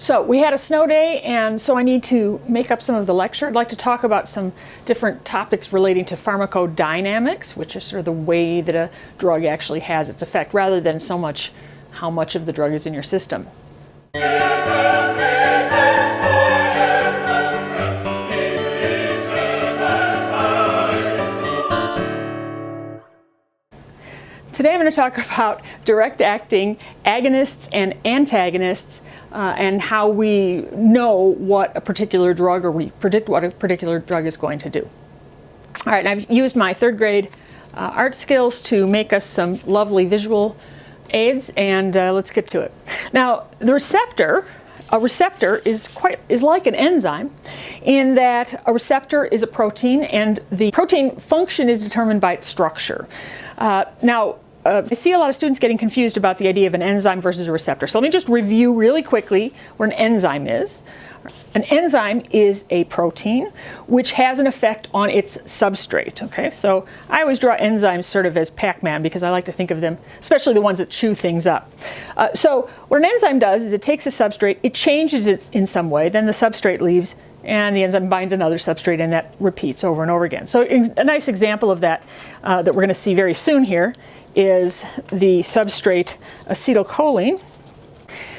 So we had a snow day, and so I need to make up some of the lecture. I'd like to talk about some different topics relating to pharmacodynamics, which is sort of the way that a drug actually has its effect, rather than so much how much of the drug is in your system. Today I'm going to talk about direct-acting agonists and antagonists and how we know what a particular drug, or we predict what a particular drug is going to do. All right, and I've used my third grade art skills to make us some lovely visual aids, and let's get to it. Now, a receptor is like an enzyme in that a receptor is a protein, and the protein function is determined by its structure. I see a lot of students getting confused about the idea of an enzyme versus a receptor. So let me just review really quickly what an enzyme is. An enzyme is a protein which has an effect on its substrate. Okay, so I always draw enzymes sort of as Pac-Man because I like to think of them, especially the ones that chew things up. So what an enzyme does is it takes a substrate, it changes it in some way, then the substrate leaves, and the enzyme binds another substrate, and that repeats over and over again. So a nice example of that that we're going to see very soon here is the substrate acetylcholine.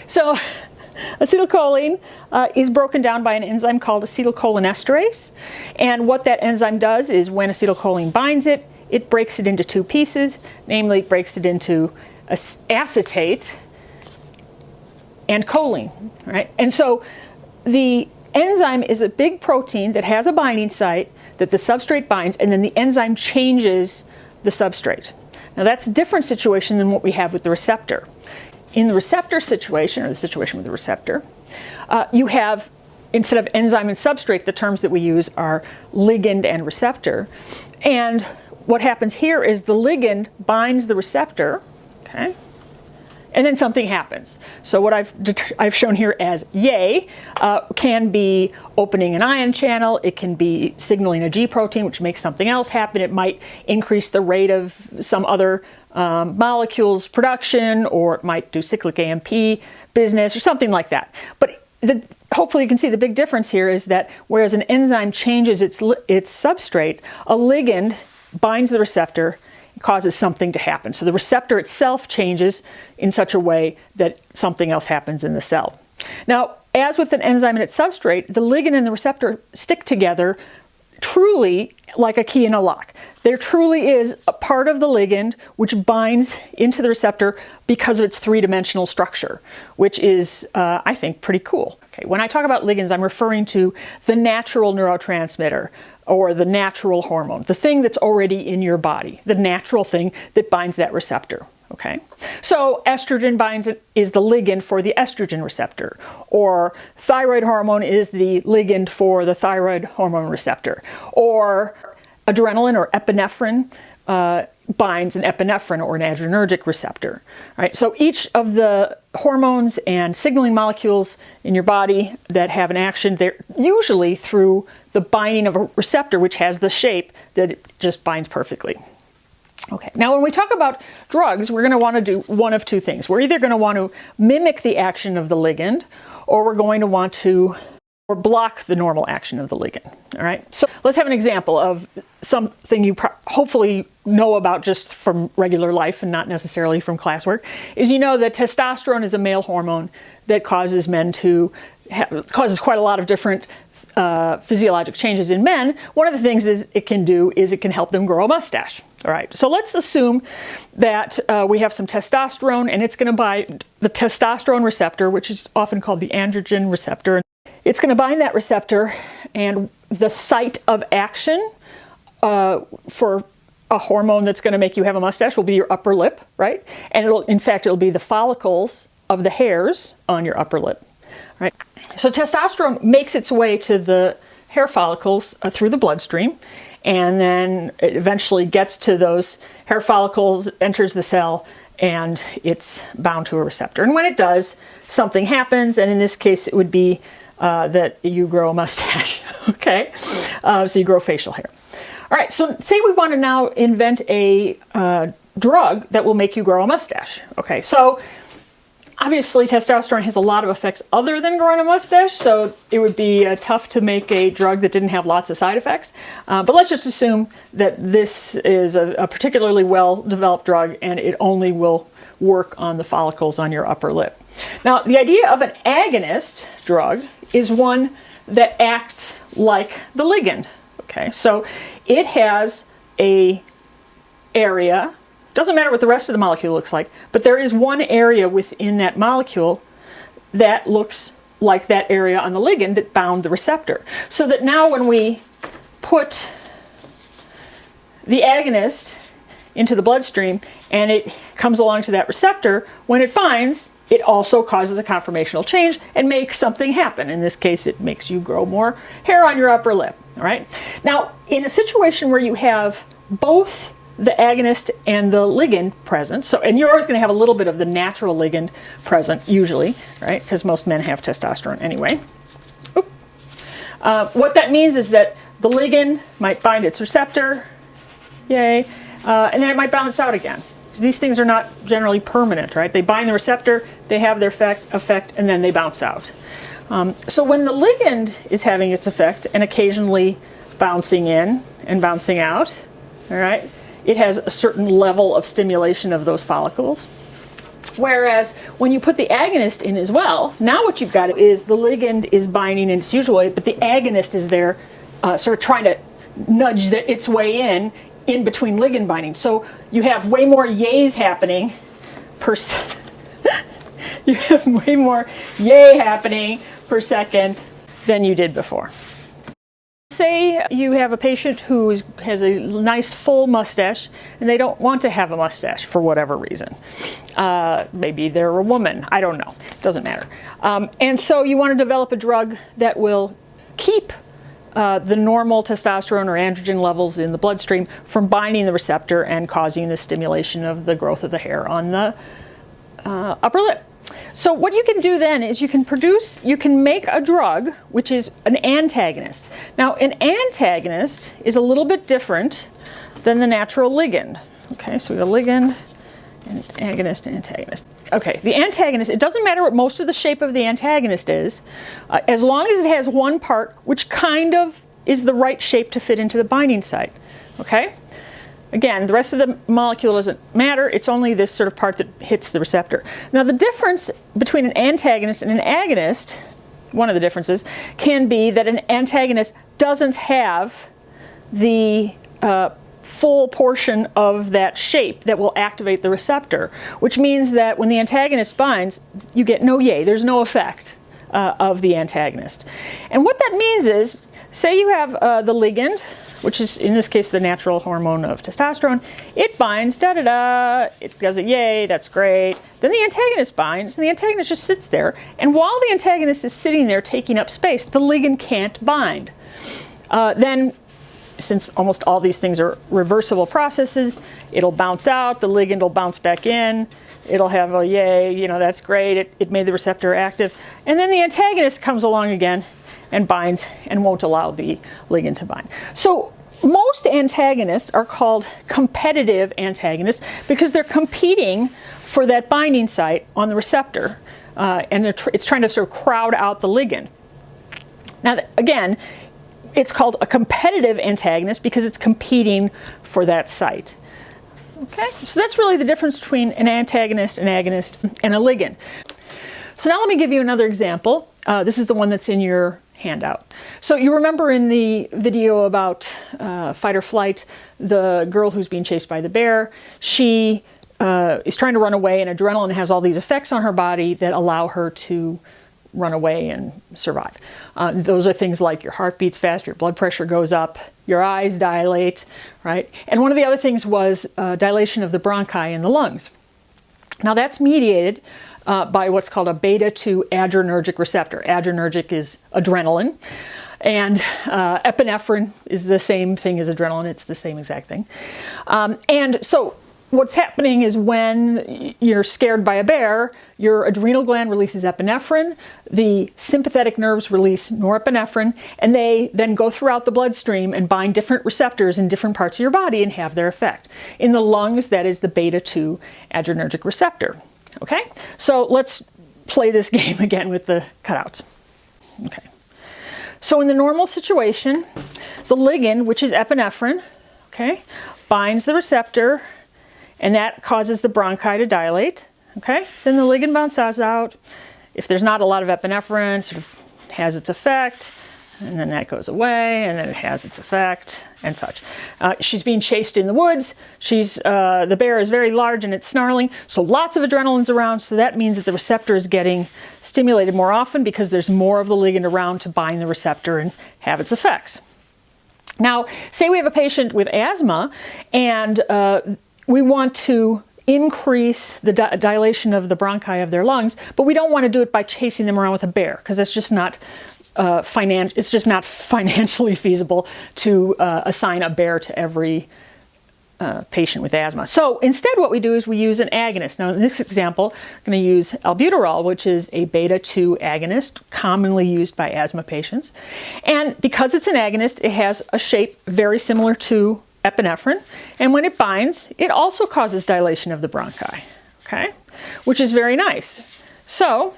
So acetylcholine is broken down by an enzyme called acetylcholinesterase, and what that enzyme does is when acetylcholine binds it, it breaks it into two pieces, namely it breaks it into acetate and choline, right? And so the enzyme is a big protein that has a binding site that the substrate binds, and then the enzyme changes the substrate. Now that's a different situation than what we have with the receptor. In the receptor situation, or the situation with the receptor, you have, instead of enzyme and substrate, the terms that we use are ligand and receptor. And what happens here is the ligand binds the receptor, okay? And then something happens. So what I've shown here as yay can be opening an ion channel, it can be signaling a G protein, which makes something else happen. It might increase the rate of some other molecules production, or it might do cyclic AMP business or something like that. But hopefully you can see the big difference here is that whereas an enzyme changes its substrate, a ligand binds the receptor, causes something to happen. So the receptor itself changes in such a way that something else happens in the cell. Now, as with an enzyme and its substrate, the ligand and the receptor stick together truly like a key in a lock. There truly is a part of the ligand which binds into the receptor because of its three-dimensional structure, which is, I think, pretty cool. Okay, when I talk about ligands, I'm referring to the natural neurotransmitter, or the natural hormone, the thing that's already in your body, the natural thing that binds that receptor. Okay, so estrogen is the ligand for the estrogen receptor, or thyroid hormone is the ligand for the thyroid hormone receptor, or adrenaline or epinephrine binds an epinephrine or an adrenergic receptor. All right, so each of the hormones and signaling molecules in your body that have an action, they're usually through the binding of a receptor which has the shape that it just binds perfectly. Okay, now when we talk about drugs, we're going to want to do one of two things. We're either going to want to mimic the action of the ligand, or we're going to want to block the normal action of the ligand. All right, so let's have an example of something you hopefully know about just from regular life and not necessarily from classwork. Is you know that testosterone is a male hormone that causes causes quite a lot of different physiologic changes in men. One of the things it can help them grow a mustache. All right, so let's assume that we have some testosterone, and it's going to bind the testosterone receptor, which is often called the androgen receptor. It's going to bind that receptor, and the site of action for a hormone that's going to make you have a mustache will be your upper lip, right? And it'll be the follicles of the hairs on your upper lip, right? So testosterone makes its way to the hair follicles through the bloodstream, and then it eventually gets to those hair follicles, enters the cell, and it's bound to a receptor. And when it does, something happens, and in this case it would be that you grow a mustache, okay? So you grow facial hair. All right, so say we want to now invent a drug that will make you grow a mustache. Okay, so Obviously, testosterone has a lot of effects other than growing a mustache, so it would be tough to make a drug that didn't have lots of side effects. But let's just assume that this is a particularly well-developed drug and it only will work on the follicles on your upper lip. Now, the idea of an agonist drug is one that acts like the ligand. Okay, so it has a area. Doesn't matter what the rest of the molecule looks like, but there is one area within that molecule that looks like that area on the ligand that bound the receptor. So that now when we put the agonist into the bloodstream and it comes along to that receptor, when it binds, it also causes a conformational change and makes something happen. In this case, it makes you grow more hair on your upper lip. All right. Now, in a situation where you have both the agonist and the ligand present, and you're always going to have a little bit of the natural ligand present, usually, right? Because most men have testosterone anyway. What that means is that the ligand might bind its receptor, yay, and then it might bounce out again. These things are not generally permanent, right? They bind the receptor, they have their effect, and then they bounce out. So when the ligand is having its effect and occasionally bouncing in and bouncing out, all right, it has a certain level of stimulation of those follicles. Whereas when you put the agonist in as well, now what you've got is the ligand is binding in its usual way, but the agonist is there sort of trying to nudge its way in between ligand binding. So you have way more yays happening you have way more yay happening per second than you did before. Say you have a patient who has a nice full mustache and they don't want to have a mustache for whatever reason. Maybe they're a woman, I don't know, it doesn't matter. And so you want to develop a drug that will keep the normal testosterone or androgen levels in the bloodstream from binding the receptor and causing the stimulation of the growth of the hair on the upper lip. So what you can do then is you can make a drug which is an antagonist. Now, an antagonist is a little bit different than the natural ligand. Okay, so we have a ligand, and agonist, and antagonist. Okay, the antagonist, it doesn't matter what most of the shape of the antagonist is, as long as it has one part which kind of is the right shape to fit into the binding site. Okay? Again, the rest of the molecule doesn't matter, it's only this sort of part that hits the receptor. Now, the difference between an antagonist and an agonist, one of the differences, can be that an antagonist doesn't have the full portion of that shape that will activate the receptor, which means that when the antagonist binds, you get no yay, there's no effect of the antagonist. And what that means is, say you have the ligand, which is in this case the natural hormone of testosterone, it binds, it does a yay, that's great. Then the antagonist binds, and the antagonist just sits there, and while the antagonist is sitting there taking up space, the ligand can't bind. Then, since almost all these things are reversible processes, it'll bounce out, the ligand will bounce back in, it'll have a yay, that's great, it made the receptor active, and then the antagonist comes along again and binds and won't allow the ligand to bind. So most antagonists are called competitive antagonists because they're competing for that binding site on the receptor, and it's trying to sort of crowd out the ligand. Now, again, it's called a competitive antagonist because it's competing for that site. Okay, so that's really the difference between an antagonist, an agonist, and a ligand. So now let me give you another example. This is the one that's in your handout. So you remember in the video about fight or flight, the girl who's being chased by the bear, she is trying to run away, and adrenaline has all these effects on her body that allow her to run away and survive. Those are things like your heart beats fast, your blood pressure goes up, your eyes dilate, right? And one of the other things was dilation of the bronchi in the lungs. Now that's mediated by what's called a beta-2 adrenergic receptor. Adrenergic is adrenaline, and epinephrine is the same thing as adrenaline. It's the same exact thing. And so what's happening is when you're scared by a bear, your adrenal gland releases epinephrine, the sympathetic nerves release norepinephrine, and they then go throughout the bloodstream and bind different receptors in different parts of your body and have their effect. In the lungs, that is the beta-2 adrenergic receptor. Okay, so let's play this game again with the cutouts. Okay, so in the normal situation, the ligand, which is epinephrine, okay, binds the receptor, and that causes the bronchi to dilate. Okay, then the ligand bounces out. If there's not a lot of epinephrine, it sort of has its effect, and then that goes away, and then it has its effect, and such. She's being chased in the woods. The bear is very large and it's snarling, so lots of adrenaline's around, so that means that the receptor is getting stimulated more often because there's more of the ligand around to bind the receptor and have its effects. Now, say we have a patient with asthma, and we want to increase the dilation of the bronchi of their lungs, but we don't want to do it by chasing them around with a bear, because that's just not it's just not financially feasible to assign a bear to every patient with asthma. So instead what we do is we use an agonist. Now in this example, I'm going to use Albuterol, which is a beta-2 agonist commonly used by asthma patients. And because it's an agonist, it has a shape very similar to epinephrine, and when it binds, it also causes dilation of the bronchi, okay, which is very nice. So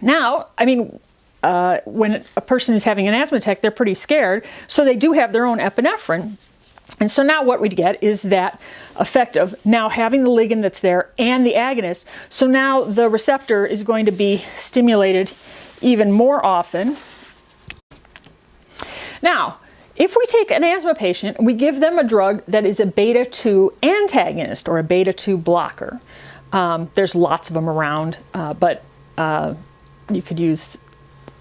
now, I mean, when a person is having an asthma attack, they're pretty scared, so they do have their own epinephrine. And so now what we get is that effect of now having the ligand that's there and the agonist, so now the receptor is going to be stimulated even more often. Now, if we take an asthma patient and we give them a drug that is a beta-2 antagonist or a beta-2 blocker, there's lots of them around, but you could use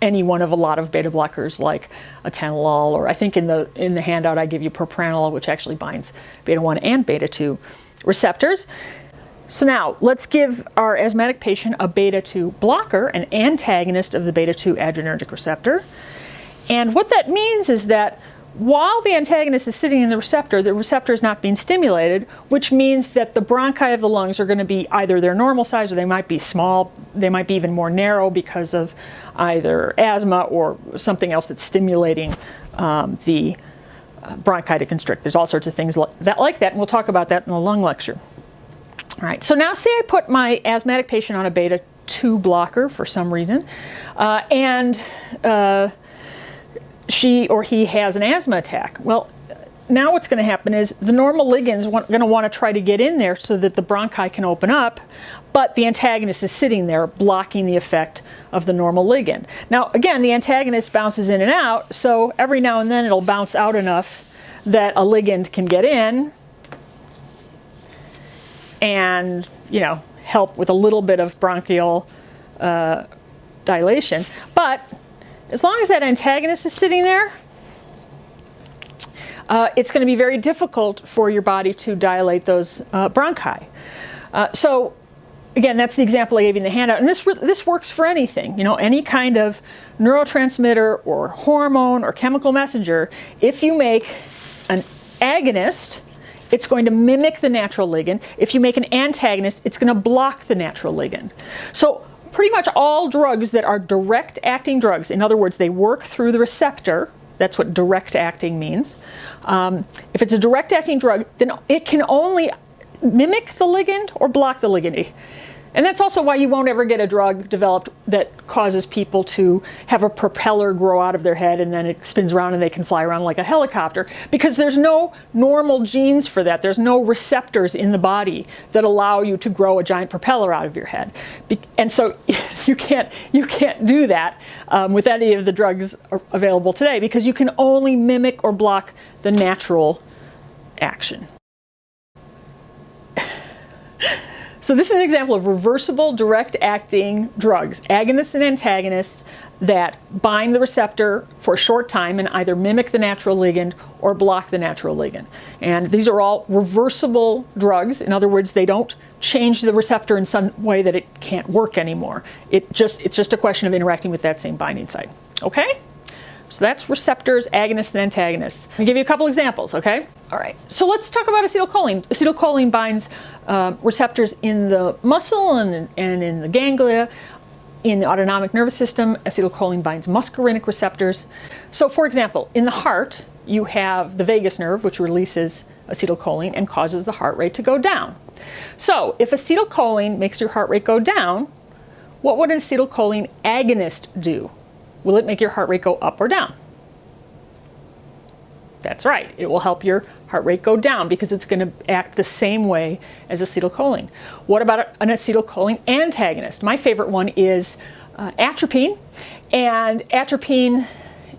any one of a lot of beta blockers like atenolol, or I think in the handout I give you propranolol, which actually binds beta-1 and beta-2 receptors. So now let's give our asthmatic patient a beta-2 blocker, an antagonist of the beta-2 adrenergic receptor. And what that means is that while the antagonist is sitting in the receptor is not being stimulated, which means that the bronchi of the lungs are going to be either their normal size, or they might be small, they might be even more narrow because of either asthma or something else that's stimulating the bronchi to constrict. There's all sorts of things like that, and we'll talk about that in the lung lecture. All right, so now say I put my asthmatic patient on a beta-2 blocker for some reason, and she or he has an asthma attack. Well, now what's going to happen is the normal ligand's going to want to try to get in there so that the bronchi can open up, but the antagonist is sitting there blocking the effect of the normal ligand. Now, again, the antagonist bounces in and out, so every now and then it'll bounce out enough that a ligand can get in and, you know, help with a little bit of bronchial dilation. But as long as that antagonist is sitting there, it's going to be very difficult for your body to dilate those bronchi. So again, that's the example I gave you in the handout, and this works for anything. You know, any kind of neurotransmitter or hormone or chemical messenger. If you make an agonist, it's going to mimic the natural ligand. If you make an antagonist, it's going to block the natural ligand. So pretty much all drugs that are direct acting drugs, in other words, they work through the receptor, that's what direct acting means. If it's a direct acting drug, then it can only mimic the ligand or block the ligand. And that's also why you won't ever get a drug developed that causes people to have a propeller grow out of their head and then it spins around and they can fly around like a helicopter, because there's no normal genes for that. There's no receptors in the body that allow you to grow a giant propeller out of your head. And so you can't do that with any of the drugs available today, because you can only mimic or block the natural action. So this is an example of reversible direct-acting drugs, agonists and antagonists, that bind the receptor for a short time and either mimic the natural ligand or block the natural ligand. And these are all reversible drugs. In other words, they don't change the receptor in some way that it can't work anymore. It's just a question of interacting with that same binding site. Okay? So that's receptors, agonists, and antagonists. I'll give you a couple examples, okay? All right, so let's talk about acetylcholine. Acetylcholine binds receptors in the muscle and in the ganglia. In the autonomic nervous system, acetylcholine binds muscarinic receptors. So for example, in the heart, you have the vagus nerve, which releases acetylcholine and causes the heart rate to go down. So if acetylcholine makes your heart rate go down, what would an acetylcholine agonist do? Will it make your heart rate go up or down? That's right, it will help your heart rate go down because it's going to act the same way as acetylcholine. What about an acetylcholine antagonist? My favorite one is atropine, and atropine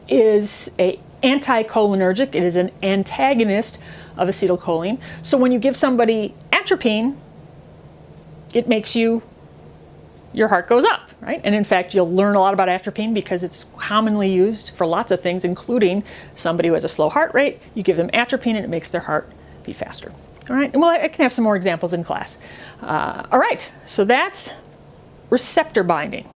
is an anticholinergic. It is an antagonist of acetylcholine. So when you give somebody atropine, it makes your heart goes up, right? And in fact, you'll learn a lot about atropine because it's commonly used for lots of things, including somebody who has a slow heart rate. You give them atropine and it makes their heart beat faster. All right, and well, I can have some more examples in class. All right, so that's receptor binding.